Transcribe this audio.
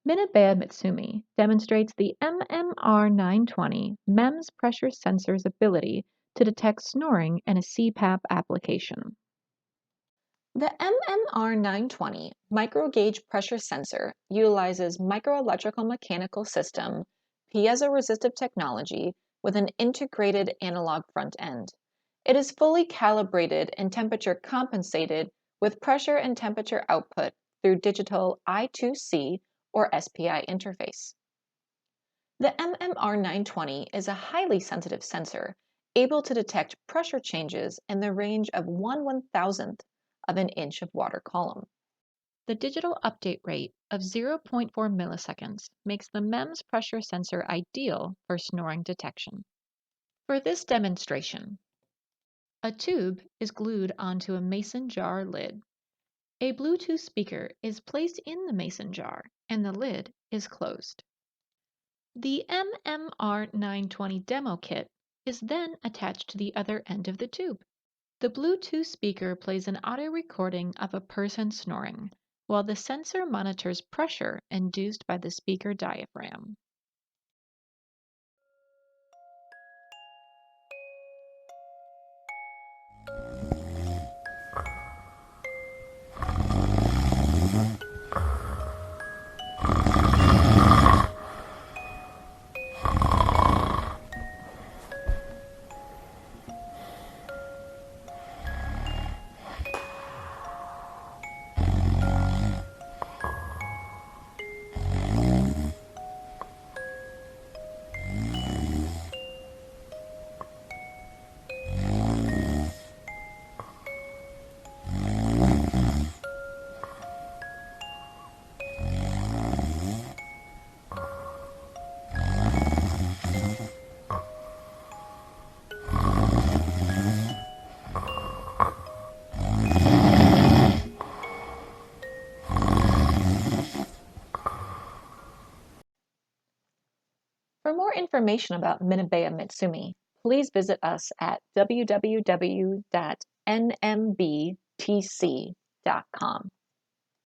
Minebea Mitsumi demonstrates the MMR920 MEMS pressure sensor's ability to detect snoring in a CPAP application. The MMR920 microgauge pressure sensor utilizes microelectrical mechanical system piezoresistive technology with an integrated analog front end. It is fully calibrated and temperature compensated with pressure and temperature output through digital I2C or SPI interface. The MMR920 is a highly sensitive sensor, able to detect pressure changes in the range of 1/1000th of an inch of water column. The digital update rate of 0.4 milliseconds makes the MEMS pressure sensor ideal for snoring detection. For this demonstration, a tube is glued onto a mason jar lid. A Bluetooth speaker is placed in the mason jar and the lid is closed. The MMR920 demo kit is then attached to the other end of the tube. The Bluetooth speaker plays an audio recording of a person snoring, while the sensor monitors pressure induced by the speaker diaphragm. For more information about Minebea Mitsumi, please visit us at www.nmbtc.com.